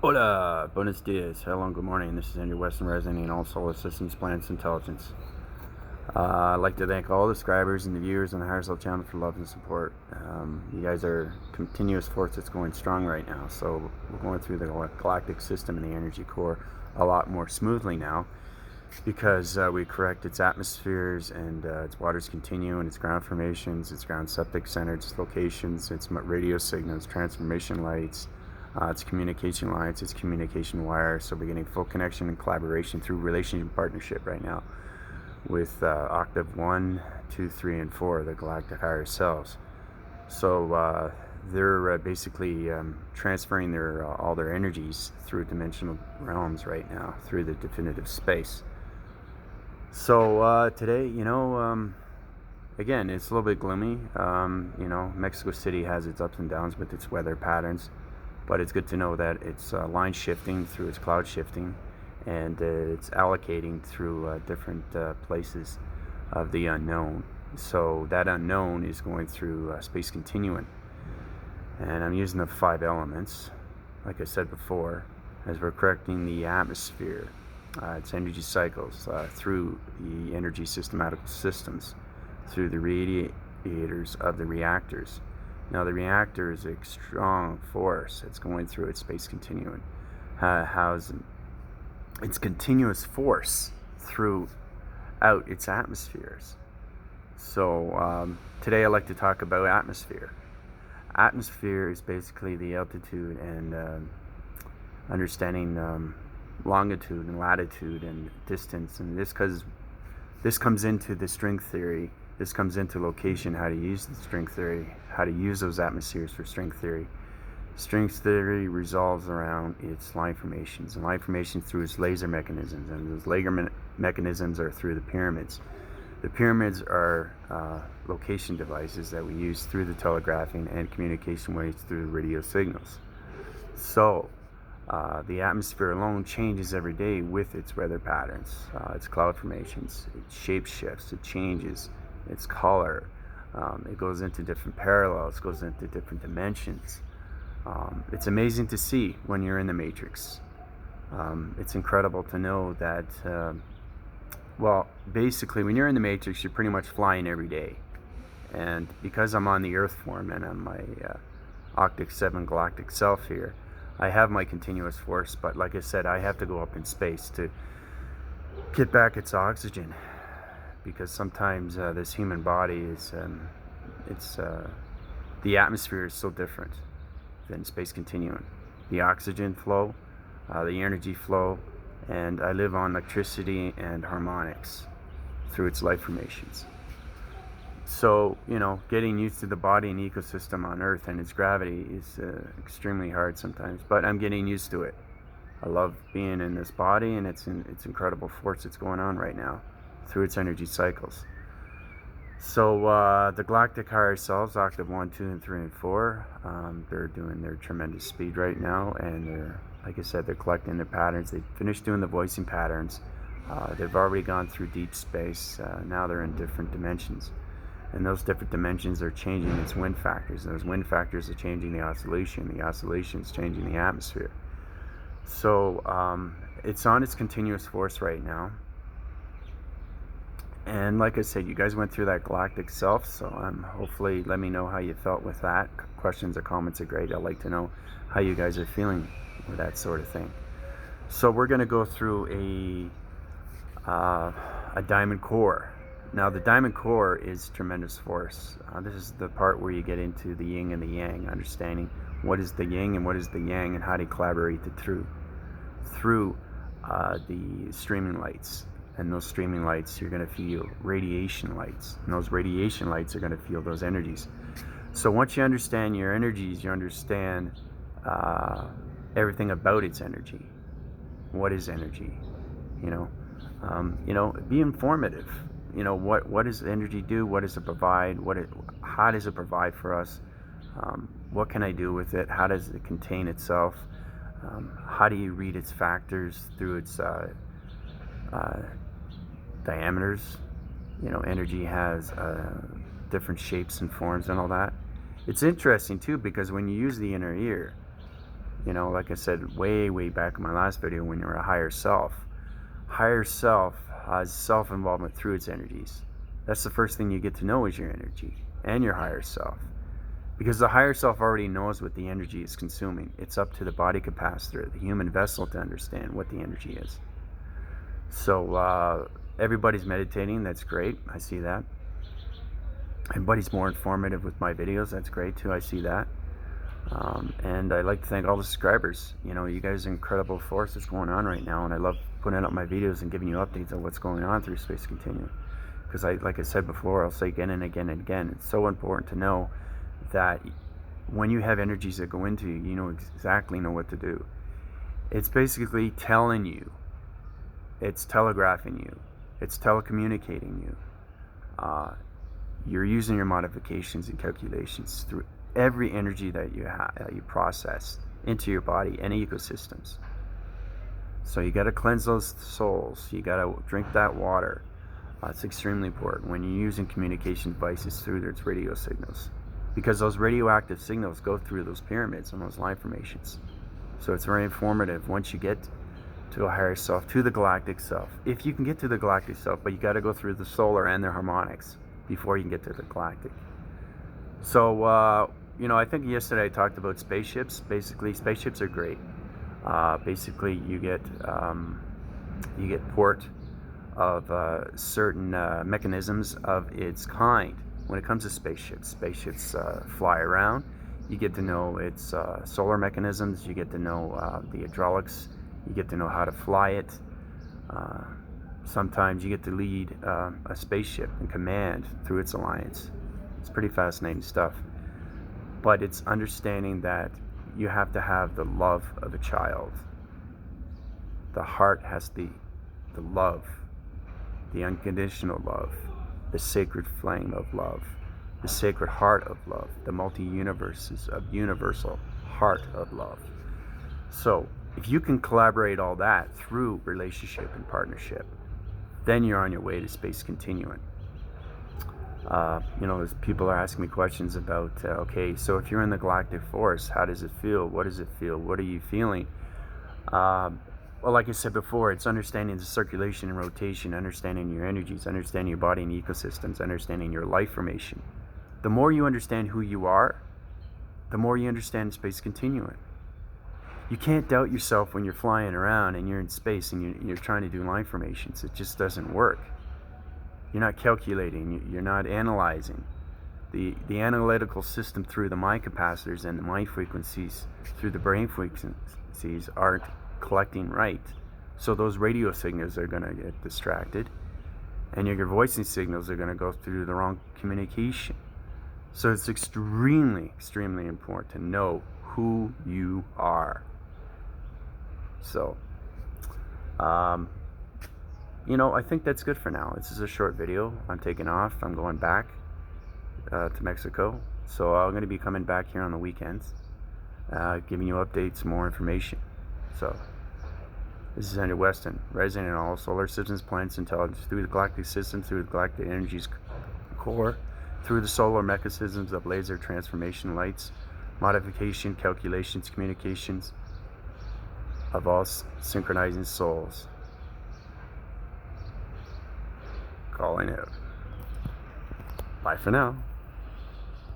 Hola, buenos dias, hello, good morning. This is Andrew Weston, resident in all solar systems, planets, intelligence. I'd like to thank all the subscribers and the viewers on the Higher Self channel for love and support. You guys are continuous force that's going strong right now. So we're going through the galactic system and the energy core a lot more smoothly now because we correct its atmospheres and its waters continue and its ground formations, its ground septic centers, its locations, its radio signals, transformation lights, its communication lines, its communication wires. So we're getting full connection and collaboration through relationship partnership right now with octave 1, 2, 3, and 4, the galactic higher selves. So they're basically transferring their all their energies through dimensional realms right now through the definitive space. So today, again, it's a little bit gloomy. Mexico City has its ups and downs with its weather patterns, but it's good to know that it's line shifting through its cloud shifting, and it's allocating through different places of the unknown. So that unknown is going through Space Continuum, and I'm using the 5 elements, like I said before, as we're correcting the atmosphere, its energy cycles through the energy systematical systems, through the radiators of the reactors. Now the reactor is a strong force that's going through its space continuum, has its continuous force throughout its atmospheres. So today I'd like to talk about atmosphere. Atmosphere is basically the altitude and understanding longitude and latitude and distance, and this comes into the string theory. This comes into location, how to use the string theory, how to use those atmospheres for string theory. String theory resolves around its line formations, and line formations through its laser mechanisms, and those laser mechanisms are through the pyramids. The pyramids are location devices that we use through the telegraphing and communication waves through the radio signals. So the atmosphere alone changes every day with its weather patterns, its cloud formations, it shape shifts, it changes its color, it goes into different parallels, goes into different dimensions. It's amazing to see when you're in the matrix. It's incredible to know that, basically when you're in the matrix, you're pretty much flying every day. And because I'm on the earth form and I'm my octave 7 galactic self here, I have my continuous force, but like I said, I have to go up in space to get back its oxygen, because sometimes this human body is, the atmosphere is so different than space continuum. The oxygen flow, the energy flow, and I live on electricity and harmonics through its life formations. So, getting used to the body and ecosystem on Earth and its gravity is extremely hard sometimes, but I'm getting used to it. I love being in this body, and it's incredible force that's going on right now through its energy cycles. So the galactic higher selves, octave 1, 2, and 3, and 4, they're doing their tremendous speed right now, and they're, like I said, they're collecting their patterns. They finished doing the voicing patterns. They've already gone through deep space. Now they're in different dimensions. And those different dimensions are changing its wind factors. And those wind factors are changing the oscillation. The oscillation is changing the atmosphere. So it's on its continuous force right now. And like I said, you guys went through that galactic self, so hopefully let me know how you felt with that. Questions or comments are great. I'd like to know how you guys are feeling with that sort of thing. So we're going to go through a diamond core. Now the diamond core is tremendous force. This is the part where you get into the yin and the yang, understanding what is the yin and what is the yang, and how to collaborate through the streaming lights. And those streaming lights, you're going to feel radiation lights, and those radiation lights are going to feel those energies. So once you understand your energies, you understand everything about its energy. What is energy? Be informative. What does energy do? What does it provide? How does it provide for us? What can I do with it? How does it contain itself? How do you read its factors through its diameters? Energy has different shapes and forms and all that. It's interesting too, because when you use the inner ear, You know, like I said way back in my last video, when you're a higher self has self-involvement through its energies. That's the first thing you get to know, is your energy and your higher self. Because the higher self already knows what the energy is consuming. It's up to the body capacitor, the human vessel, to understand what the energy is. So everybody's meditating. That's great. I see that. Everybody's more informative with my videos. That's great too. I see that. And I'd like to thank all the subscribers. You know, you guys are incredible force that's going on right now, and I love putting up my videos and giving you updates on what's going on through Space Continuum. Because like I said before, I'll say again and again and again, it's so important to know that when you have energies that go into you, you know exactly what to do. It's basically telling you, it's telegraphing you, it's telecommunicating you. You're using your modifications and calculations through every energy that you process into your body and ecosystems. So you got to cleanse those souls. You got to drink that water. It's extremely important when you're using communication devices through its radio signals, because those radioactive signals go through those pyramids and those line formations. So it's very informative once you get to a higher self, to the galactic self. If you can get to the galactic self, but you got to go through the solar and their harmonics before you can get to the galactic. So, you know, I think yesterday I talked about spaceships. Basically, spaceships are great. Basically, you get port of certain mechanisms of its kind. When it comes to spaceships fly around. You get to know its solar mechanisms. You get to know the hydraulics. You get to know how to fly it. Sometimes you get to lead a spaceship and command through its alliance. It's pretty fascinating stuff. But it's understanding that you have to have the love of a child. The heart has the love, the unconditional love, the sacred flame of love, the sacred heart of love, the multi-universes of universal heart of love. So if you can collaborate all that through relationship and partnership, then you're on your way to Space Continuum. You know, as people are asking me questions about, okay, so if you're in the galactic force, how does it feel? What does it feel? What are you feeling? Well, like I said before, it's understanding the circulation and rotation, understanding your energies, understanding your body and ecosystems, understanding your life formation. The more you understand who you are, the more you understand Space Continuum. You can't doubt yourself when you're flying around and you're in space and you're trying to do line formations. It just doesn't work. You're not calculating. You're not analyzing. The analytical system through the mind capacitors and the mind frequencies through the brain frequencies aren't collecting right. So those radio signals are going to get distracted, and your voicing signals are going to go through the wrong communication. So it's extremely important to know who you are. So, you know, I think that's good for now. This is a short video. I'm taking off. I'm going back to Mexico. So I'm going to be coming back here on the weekends, giving you updates, more information. So this is Andrew Weston, resident in all solar systems, planets, intelligence, through the galactic system, through the galactic energies core, through the solar mechanisms of laser transformation lights, modification, calculations, communications of all synchronizing souls. Calling out. Bye for now.